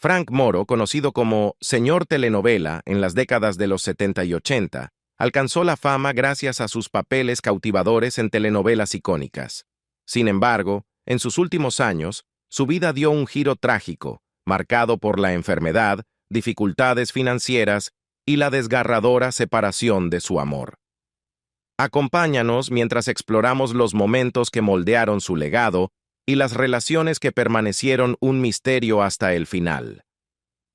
Frank Moro, conocido como Señor Telenovela en las décadas de los 70 y 80, alcanzó la fama gracias a sus papeles cautivadores en telenovelas icónicas. Sin embargo, en sus últimos años, su vida dio un giro trágico, marcado por la enfermedad, dificultades financieras y la desgarradora separación de su amor. Acompáñanos mientras exploramos los momentos que moldearon su legado y las relaciones que permanecieron un misterio hasta el final.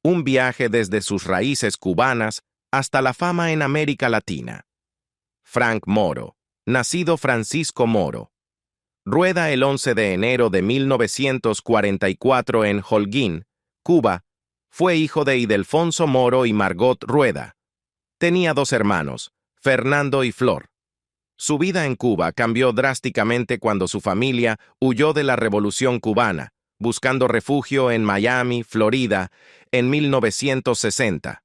Un viaje desde sus raíces cubanas hasta la fama en América Latina. Frank Moro, nacido Francisco Moro. Rueda el 11 de enero de 1944 en Holguín, Cuba. Fue hijo de Ildefonso Moro y Margot Rueda. Tenía dos hermanos, Fernando y Flor. Su vida en Cuba cambió drásticamente cuando su familia huyó de la Revolución cubana, buscando refugio en Miami, Florida, en 1960.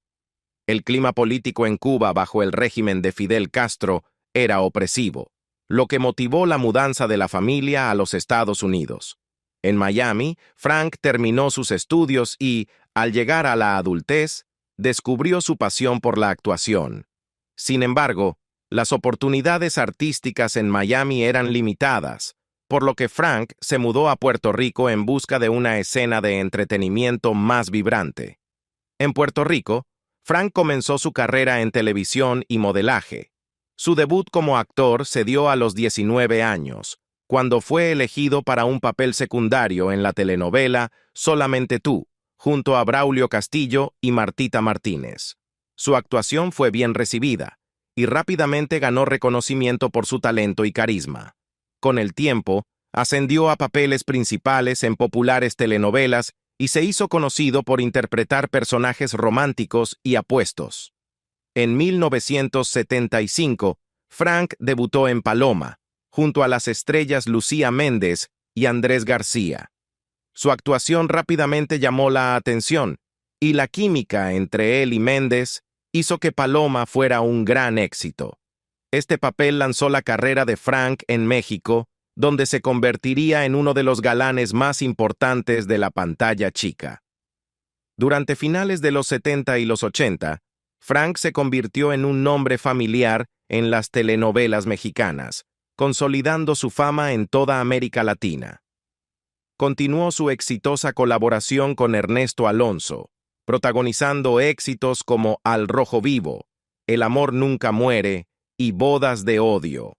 El clima político en Cuba bajo el régimen de Fidel Castro era opresivo, lo que motivó la mudanza de la familia a los Estados Unidos. En Miami, Frank terminó sus estudios y, al llegar a la adultez, descubrió su pasión por la actuación. Sin embargo, las oportunidades artísticas en Miami eran limitadas, por lo que Frank se mudó a Puerto Rico en busca de una escena de entretenimiento más vibrante. En Puerto Rico, Frank comenzó su carrera en televisión y modelaje. Su debut como actor se dio a los 19 años, cuando fue elegido para un papel secundario en la telenovela Solamente tú, junto a Braulio Castillo y Martita Martínez. Su actuación fue bien recibida, y rápidamente ganó reconocimiento por su talento y carisma. Con el tiempo, ascendió a papeles principales en populares telenovelas y se hizo conocido por interpretar personajes románticos y apuestos. En 1975, Frank debutó en Paloma, junto a las estrellas Lucía Méndez y Andrés García. Su actuación rápidamente llamó la atención, y la química entre él y Méndez hizo que Paloma fuera un gran éxito. Este papel lanzó la carrera de Frank en México, donde se convertiría en uno de los galanes más importantes de la pantalla chica. Durante finales de los 70 y los 80, Frank se convirtió en un nombre familiar en las telenovelas mexicanas, consolidando su fama en toda América Latina. Continuó su exitosa colaboración con Ernesto Alonso, protagonizando éxitos como Al Rojo Vivo, El amor nunca muere y Bodas de odio.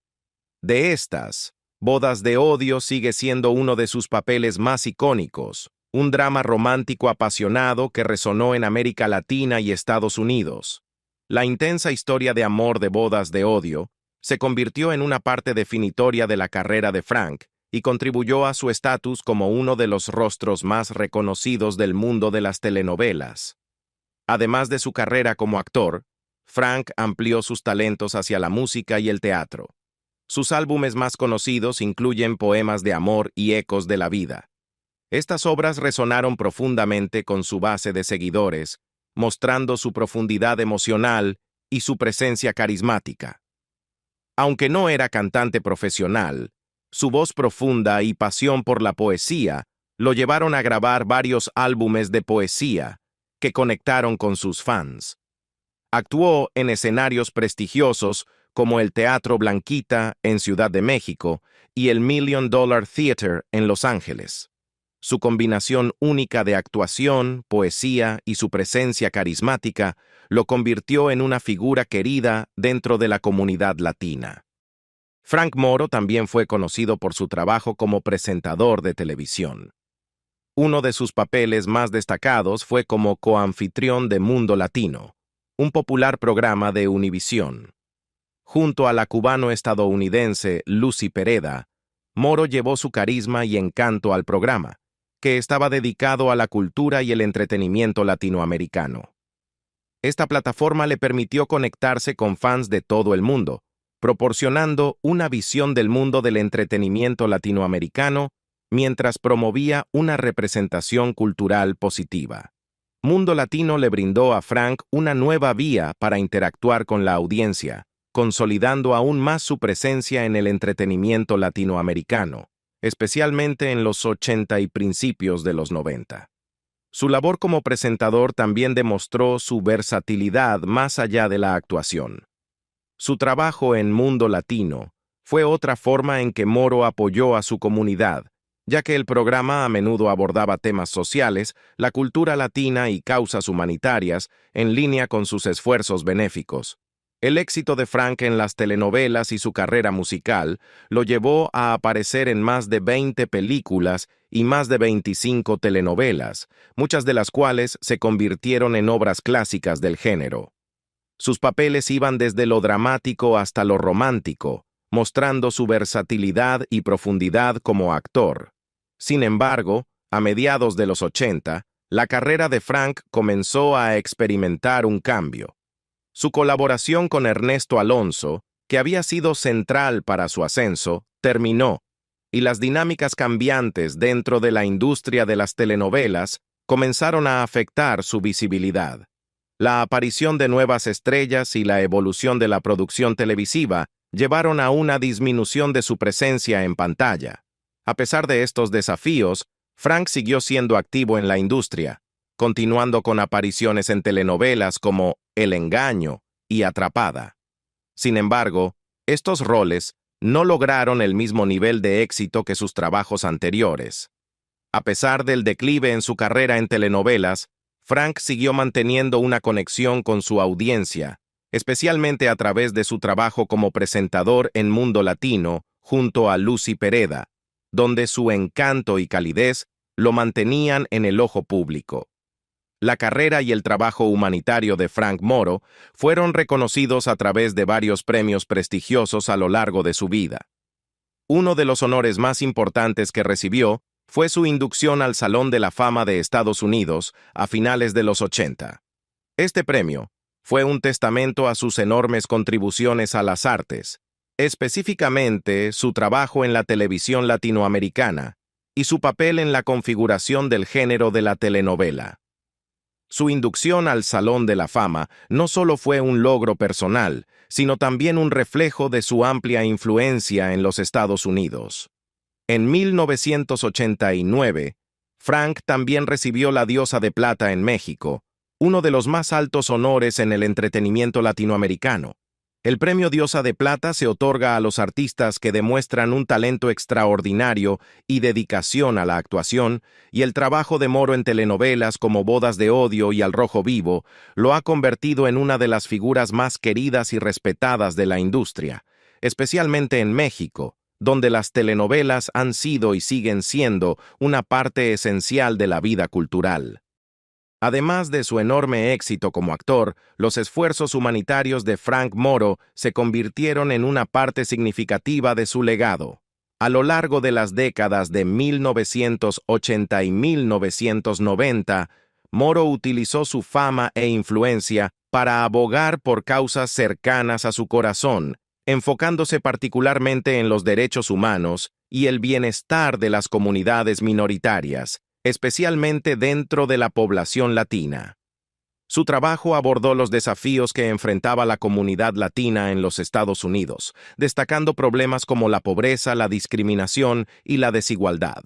De estas, Bodas de odio sigue siendo uno de sus papeles más icónicos, un drama romántico apasionado que resonó en América Latina y Estados Unidos. La intensa historia de amor de Bodas de odio se convirtió en una parte definitoria de la carrera de Frank y contribuyó a su estatus como uno de los rostros más reconocidos del mundo de las telenovelas. Además de su carrera como actor, Frank amplió sus talentos hacia la música y el teatro. Sus álbumes más conocidos incluyen Poemas de amor y Ecos de la vida. Estas obras resonaron profundamente con su base de seguidores, mostrando su profundidad emocional y su presencia carismática. Aunque no era cantante profesional, su voz profunda y pasión por la poesía lo llevaron a grabar varios álbumes de poesía que conectaron con sus fans. Actuó en escenarios prestigiosos como el Teatro Blanquita en Ciudad de México y el Million Dollar Theater en Los Ángeles. Su combinación única de actuación, poesía y su presencia carismática lo convirtió en una figura querida dentro de la comunidad latina. Frank Moro también fue conocido por su trabajo como presentador de televisión. Uno de sus papeles más destacados fue como coanfitrión de Mundo Latino, un popular programa de Univisión. Junto a la cubano-estadounidense Lucy Pereda, Moro llevó su carisma y encanto al programa, que estaba dedicado a la cultura y el entretenimiento latinoamericano. Esta plataforma le permitió conectarse con fans de todo el mundo, proporcionando una visión del mundo del entretenimiento latinoamericano mientras promovía una representación cultural positiva. Mundo Latino le brindó a Frank una nueva vía para interactuar con la audiencia, consolidando aún más su presencia en el entretenimiento latinoamericano, especialmente en los 80 y principios de los 90. Su labor como presentador también demostró su versatilidad más allá de la actuación. Su trabajo en Mundo Latino fue otra forma en que Moro apoyó a su comunidad, ya que el programa a menudo abordaba temas sociales, la cultura latina y causas humanitarias en línea con sus esfuerzos benéficos. El éxito de Frank en las telenovelas y su carrera musical lo llevó a aparecer en más de 20 películas y más de 25 telenovelas, muchas de las cuales se convirtieron en obras clásicas del género. Sus papeles iban desde lo dramático hasta lo romántico, mostrando su versatilidad y profundidad como actor. Sin embargo, a mediados de los 80, la carrera de Frank comenzó a experimentar un cambio. Su colaboración con Ernesto Alonso, que había sido central para su ascenso, terminó, y las dinámicas cambiantes dentro de la industria de las telenovelas comenzaron a afectar su visibilidad. La aparición de nuevas estrellas y la evolución de la producción televisiva llevaron a una disminución de su presencia en pantalla. A pesar de estos desafíos, Frank siguió siendo activo en la industria, continuando con apariciones en telenovelas como El Engaño y Atrapada. Sin embargo, estos roles no lograron el mismo nivel de éxito que sus trabajos anteriores. A pesar del declive en su carrera en telenovelas, Frank siguió manteniendo una conexión con su audiencia, especialmente a través de su trabajo como presentador en Mundo Latino junto a Lucy Pereda, donde su encanto y calidez lo mantenían en el ojo público. La carrera y el trabajo humanitario de Frank Moro fueron reconocidos a través de varios premios prestigiosos a lo largo de su vida. Uno de los honores más importantes que recibió fue su inducción al Salón de la Fama de Estados Unidos a finales de los 80. Este premio fue un testamento a sus enormes contribuciones a las artes, específicamente su trabajo en la televisión latinoamericana y su papel en la configuración del género de la telenovela. Su inducción al Salón de la Fama no solo fue un logro personal, sino también un reflejo de su amplia influencia en los Estados Unidos. En 1989, Frank también recibió la Diosa de Plata en México, uno de los más altos honores en el entretenimiento latinoamericano. El premio Diosa de Plata se otorga a los artistas que demuestran un talento extraordinario y dedicación a la actuación, y el trabajo de Moro en telenovelas como Bodas de Odio y Al Rojo Vivo lo ha convertido en una de las figuras más queridas y respetadas de la industria, especialmente en México, donde las telenovelas han sido y siguen siendo una parte esencial de la vida cultural. Además de su enorme éxito como actor, los esfuerzos humanitarios de Frank Moro se convirtieron en una parte significativa de su legado. A lo largo de las décadas de 1980 y 1990, Moro utilizó su fama e influencia para abogar por causas cercanas a su corazón, enfocándose particularmente en los derechos humanos y el bienestar de las comunidades minoritarias, especialmente dentro de la población latina. Su trabajo abordó los desafíos que enfrentaba la comunidad latina en los Estados Unidos, destacando problemas como la pobreza, la discriminación y la desigualdad.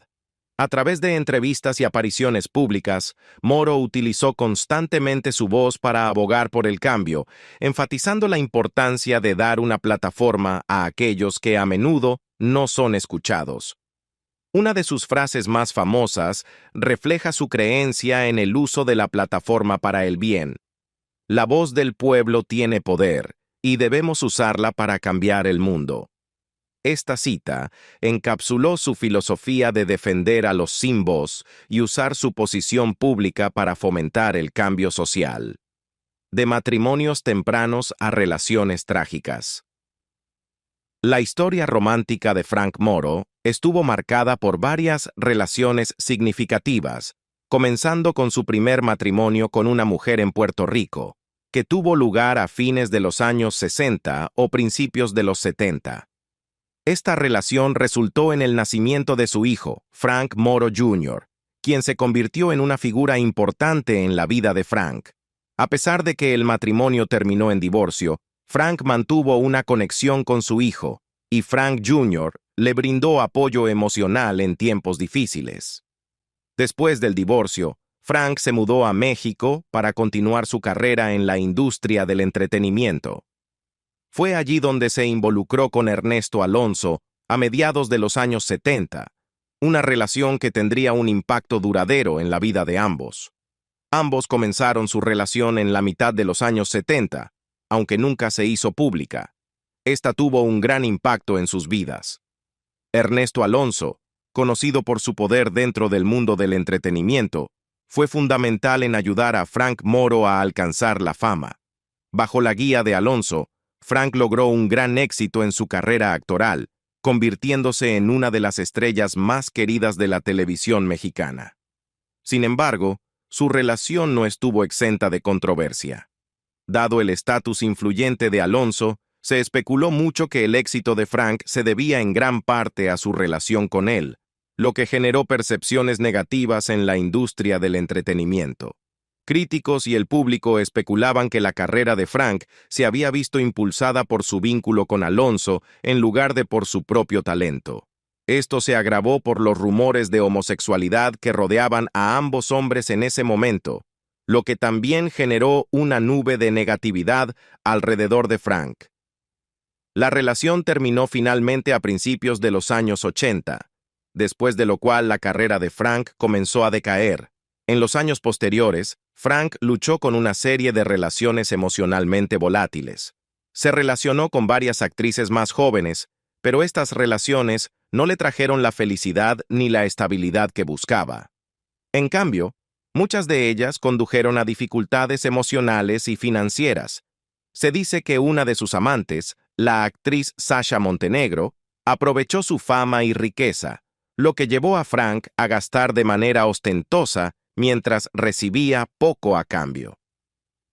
A través de entrevistas y apariciones públicas, Moro utilizó constantemente su voz para abogar por el cambio, enfatizando la importancia de dar una plataforma a aquellos que a menudo no son escuchados. Una de sus frases más famosas refleja su creencia en el uso de la plataforma para el bien. La voz del pueblo tiene poder, y debemos usarla para cambiar el mundo. Esta cita encapsuló su filosofía de defender a los sin voz y usar su posición pública para fomentar el cambio social. De matrimonios tempranos a relaciones trágicas. La historia romántica de Frank Moro estuvo marcada por varias relaciones significativas, comenzando con su primer matrimonio con una mujer en Puerto Rico, que tuvo lugar a fines de los años 60 o principios de los 70. Esta relación resultó en el nacimiento de su hijo, Frank Moro Jr., quien se convirtió en una figura importante en la vida de Frank. A pesar de que el matrimonio terminó en divorcio, Frank mantuvo una conexión con su hijo, y Frank Jr. le brindó apoyo emocional en tiempos difíciles. Después del divorcio, Frank se mudó a México para continuar su carrera en la industria del entretenimiento. Fue allí donde se involucró con Ernesto Alonso a mediados de los años 70, una relación que tendría un impacto duradero en la vida de ambos. Ambos comenzaron su relación en la mitad de los años 70, aunque nunca se hizo pública. Esta tuvo un gran impacto en sus vidas. Ernesto Alonso, conocido por su poder dentro del mundo del entretenimiento, fue fundamental en ayudar a Frank Moro a alcanzar la fama. Bajo la guía de Alonso, Frank logró un gran éxito en su carrera actoral, convirtiéndose en una de las estrellas más queridas de la televisión mexicana. Sin embargo, su relación no estuvo exenta de controversia. Dado el estatus influyente de Alonso, se especuló mucho que el éxito de Frank se debía en gran parte a su relación con él, lo que generó percepciones negativas en la industria del entretenimiento. Críticos y el público especulaban que la carrera de Frank se había visto impulsada por su vínculo con Alonso en lugar de por su propio talento. Esto se agravó por los rumores de homosexualidad que rodeaban a ambos hombres en ese momento, lo que también generó una nube de negatividad alrededor de Frank. La relación terminó finalmente a principios de los años 80, después de lo cual la carrera de Frank comenzó a decaer. En los años posteriores, Frank luchó con una serie de relaciones emocionalmente volátiles. Se relacionó con varias actrices más jóvenes, pero estas relaciones no le trajeron la felicidad ni la estabilidad que buscaba. En cambio, muchas de ellas condujeron a dificultades emocionales y financieras. Se dice que una de sus amantes, la actriz Sasha Montenegro, aprovechó su fama y riqueza, lo que llevó a Frank a gastar de manera ostentosa mientras recibía poco a cambio.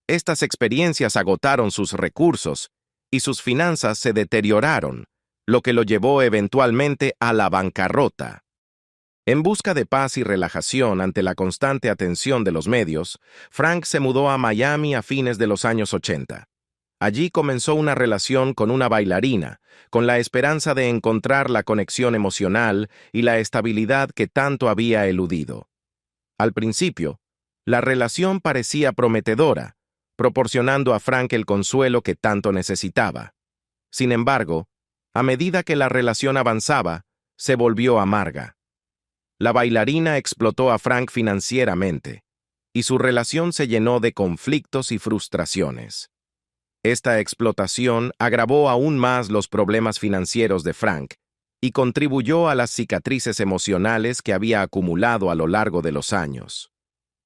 Estas experiencias agotaron sus recursos y sus finanzas se deterioraron, lo que lo llevó eventualmente a la bancarrota. En busca de paz y relajación ante la constante atención de los medios, Frank se mudó a Miami a fines de los años 80. Allí comenzó una relación con una bailarina, con la esperanza de encontrar la conexión emocional y la estabilidad que tanto había eludido. Al principio, la relación parecía prometedora, proporcionando a Frank el consuelo que tanto necesitaba. Sin embargo, a medida que la relación avanzaba, se volvió amarga. La bailarina explotó a Frank financieramente, y su relación se llenó de conflictos y frustraciones. Esta explotación agravó aún más los problemas financieros de Frank y contribuyó a las cicatrices emocionales que había acumulado a lo largo de los años.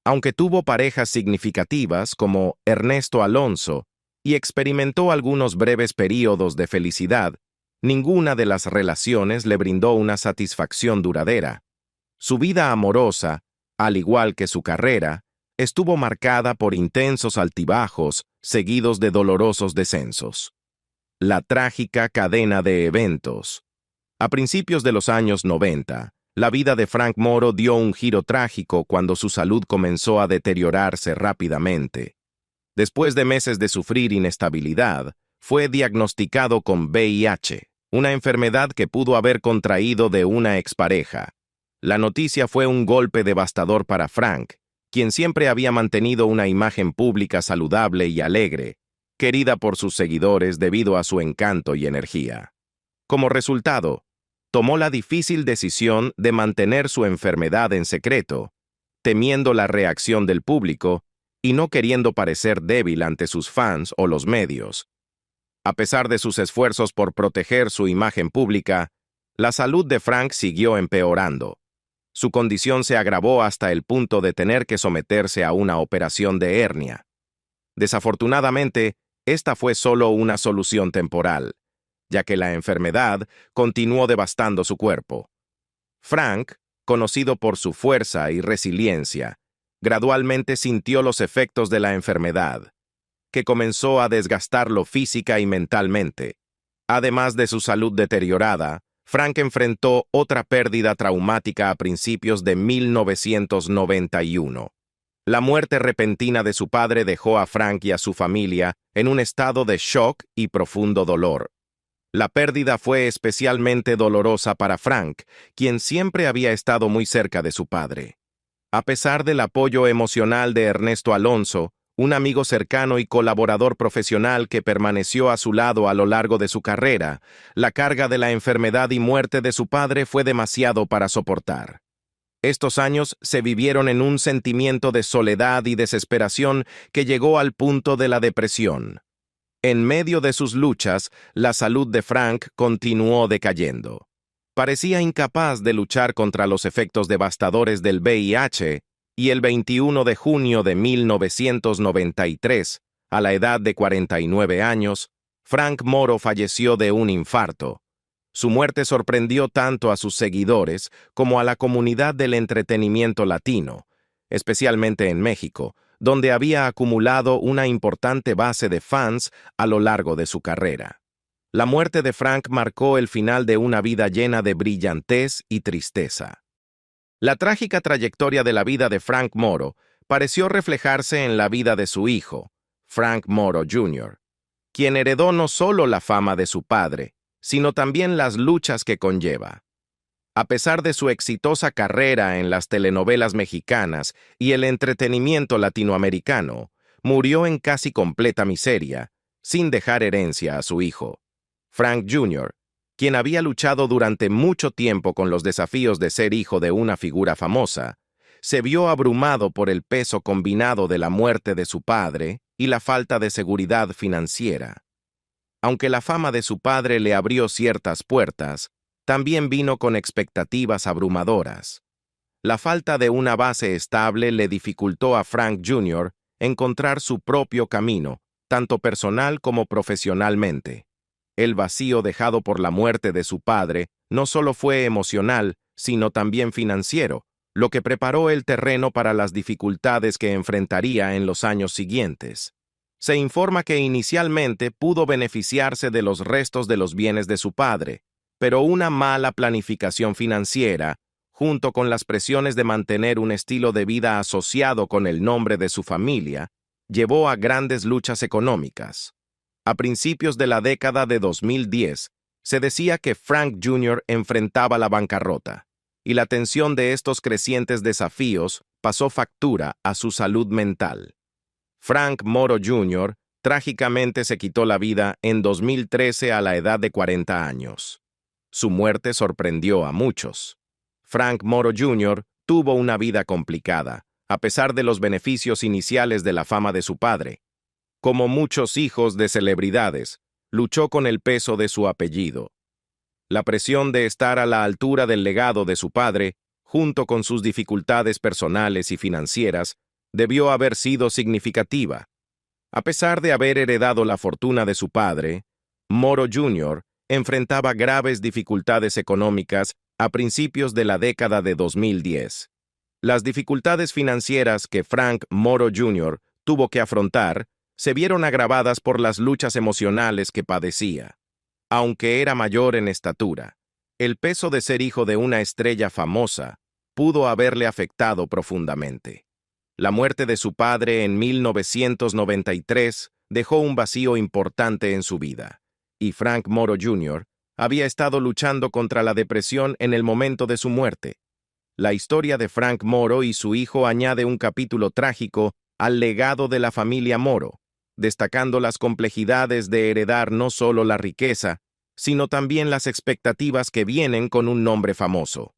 Aunque tuvo parejas significativas como Ernesto Alonso y experimentó algunos breves períodos de felicidad, ninguna de las relaciones le brindó una satisfacción duradera. Su vida amorosa, al igual que su carrera, estuvo marcada por intensos altibajos seguidos de dolorosos descensos. La trágica cadena de eventos. A principios de los años 90, la vida de Frank Moro dio un giro trágico cuando su salud comenzó a deteriorarse rápidamente. Después de meses de sufrir inestabilidad, fue diagnosticado con VIH, una enfermedad que pudo haber contraído de una expareja. La noticia fue un golpe devastador para Frank, quien siempre había mantenido una imagen pública saludable y alegre, querida por sus seguidores debido a su encanto y energía. Como resultado, tomó la difícil decisión de mantener su enfermedad en secreto, temiendo la reacción del público y no queriendo parecer débil ante sus fans o los medios. A pesar de sus esfuerzos por proteger su imagen pública, la salud de Frank siguió empeorando. Su condición se agravó hasta el punto de tener que someterse a una operación de hernia. Desafortunadamente, esta fue solo una solución temporal, ya que la enfermedad continuó devastando su cuerpo. Frank, conocido por su fuerza y resiliencia, gradualmente sintió los efectos de la enfermedad, que comenzó a desgastarlo física y mentalmente. Además de su salud deteriorada, Frank enfrentó otra pérdida traumática a principios de 1991. La muerte repentina de su padre dejó a Frank y a su familia en un estado de shock y profundo dolor. La pérdida fue especialmente dolorosa para Frank, quien siempre había estado muy cerca de su padre. A pesar del apoyo emocional de Ernesto Alonso, un amigo cercano y colaborador profesional que permaneció a su lado a lo largo de su carrera, la carga de la enfermedad y muerte de su padre fue demasiado para soportar. Estos años se vivieron en un sentimiento de soledad y desesperación que llegó al punto de la depresión. En medio de sus luchas, la salud de Frank continuó decayendo. Parecía incapaz de luchar contra los efectos devastadores del VIH, y el 21 de junio de 1993, a la edad de 49 años, Frank Moro falleció de un infarto. Su muerte sorprendió tanto a sus seguidores como a la comunidad del entretenimiento latino, especialmente en México, donde había acumulado una importante base de fans a lo largo de su carrera. La muerte de Frank marcó el final de una vida llena de brillantez y tristeza. La trágica trayectoria de la vida de Frank Moro pareció reflejarse en la vida de su hijo, Frank Moro Jr., quien heredó no solo la fama de su padre, sino también las luchas que conlleva. A pesar de su exitosa carrera en las telenovelas mexicanas y el entretenimiento latinoamericano, murió en casi completa miseria, sin dejar herencia a su hijo. Frank Jr., quien había luchado durante mucho tiempo con los desafíos de ser hijo de una figura famosa, se vio abrumado por el peso combinado de la muerte de su padre y la falta de seguridad financiera. Aunque la fama de su padre le abrió ciertas puertas, también vino con expectativas abrumadoras. La falta de una base estable le dificultó a Frank Jr. encontrar su propio camino, tanto personal como profesionalmente. El vacío dejado por la muerte de su padre no solo fue emocional, sino también financiero, lo que preparó el terreno para las dificultades que enfrentaría en los años siguientes. Se informa que inicialmente pudo beneficiarse de los restos de los bienes de su padre, pero una mala planificación financiera, junto con las presiones de mantener un estilo de vida asociado con el nombre de su familia, llevó a grandes luchas económicas. A principios de la década de 2010, se decía que Frank Jr. enfrentaba la bancarrota, y la tensión de estos crecientes desafíos pasó factura a su salud mental. Frank Moro Jr. trágicamente se quitó la vida en 2013 a la edad de 40 años. Su muerte sorprendió a muchos. Frank Moro Jr. tuvo una vida complicada, a pesar de los beneficios iniciales de la fama de su padre. Como muchos hijos de celebridades, luchó con el peso de su apellido. La presión de estar a la altura del legado de su padre, junto con sus dificultades personales y financieras, debió haber sido significativa. A pesar de haber heredado la fortuna de su padre, Moro Jr. enfrentaba graves dificultades económicas a principios de la década de 2010. Las dificultades financieras que Frank Moro Jr. tuvo que afrontar se vieron agravadas por las luchas emocionales que padecía. Aunque era mayor en estatura, el peso de ser hijo de una estrella famosa pudo haberle afectado profundamente. La muerte de su padre en 1993 dejó un vacío importante en su vida, y Frank Moro Jr. había estado luchando contra la depresión en el momento de su muerte. La historia de Frank Moro y su hijo añade un capítulo trágico al legado de la familia Moro, destacando las complejidades de heredar no solo la riqueza, sino también las expectativas que vienen con un nombre famoso.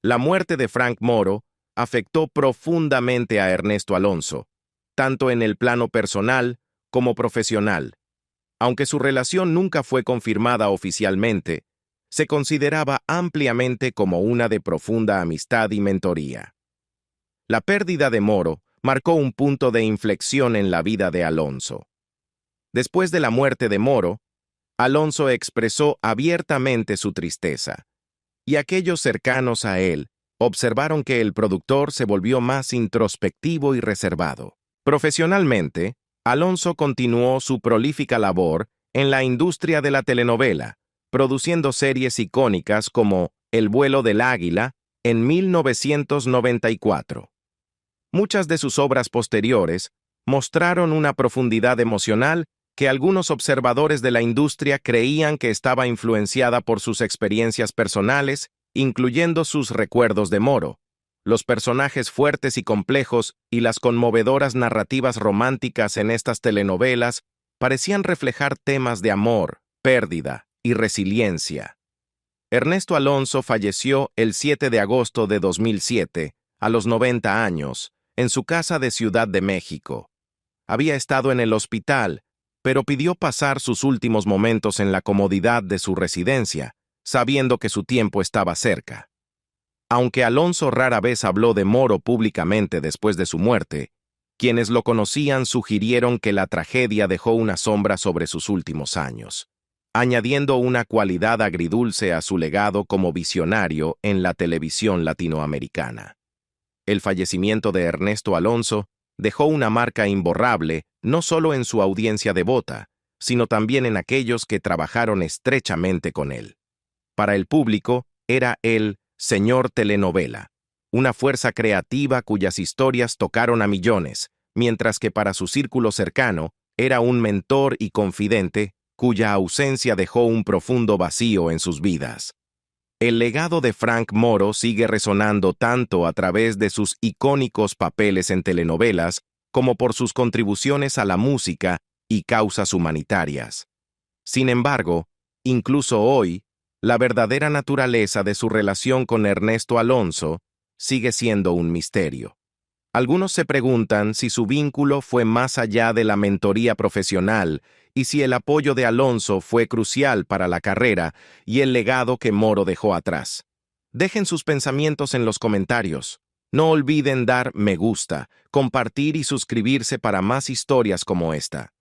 La muerte de Frank Moro afectó profundamente a Ernesto Alonso, tanto en el plano personal como profesional. Aunque su relación nunca fue confirmada oficialmente, se consideraba ampliamente como una de profunda amistad y mentoría. La pérdida de Moro marcó un punto de inflexión en la vida de Alonso. Después de la muerte de Moro, Alonso expresó abiertamente su tristeza, y aquellos cercanos a él observaron que el productor se volvió más introspectivo y reservado. Profesionalmente, Alonso continuó su prolífica labor en la industria de la telenovela, produciendo series icónicas como El vuelo del águila en 1994. Muchas de sus obras posteriores mostraron una profundidad emocional que algunos observadores de la industria creían que estaba influenciada por sus experiencias personales, incluyendo sus recuerdos de Moro. Los personajes fuertes y complejos y las conmovedoras narrativas románticas en estas telenovelas parecían reflejar temas de amor, pérdida y resiliencia. Ernesto Alonso falleció el 7 de agosto de 2007, a los 90 años, en su casa de Ciudad de México. Había estado en el hospital, pero pidió pasar sus últimos momentos en la comodidad de su residencia, sabiendo que su tiempo estaba cerca. Aunque Alonso rara vez habló de Moro públicamente después de su muerte, quienes lo conocían sugirieron que la tragedia dejó una sombra sobre sus últimos años, añadiendo una cualidad agridulce a su legado como visionario en la televisión latinoamericana. El fallecimiento de Ernesto Alonso dejó una marca imborrable no solo en su audiencia devota, sino también en aquellos que trabajaron estrechamente con él. Para el público, era el señor telenovela, una fuerza creativa cuyas historias tocaron a millones, mientras que para su círculo cercano, era un mentor y confidente cuya ausencia dejó un profundo vacío en sus vidas. El legado de Frank Moro sigue resonando tanto a través de sus icónicos papeles en telenovelas como por sus contribuciones a la música y causas humanitarias. Sin embargo, incluso hoy, la verdadera naturaleza de su relación con Ernesto Alonso sigue siendo un misterio. Algunos se preguntan si su vínculo fue más allá de la mentoría profesional y si el apoyo de Alonso fue crucial para la carrera y el legado que Moro dejó atrás. Dejen sus pensamientos en los comentarios. No olviden dar me gusta, compartir y suscribirse para más historias como esta.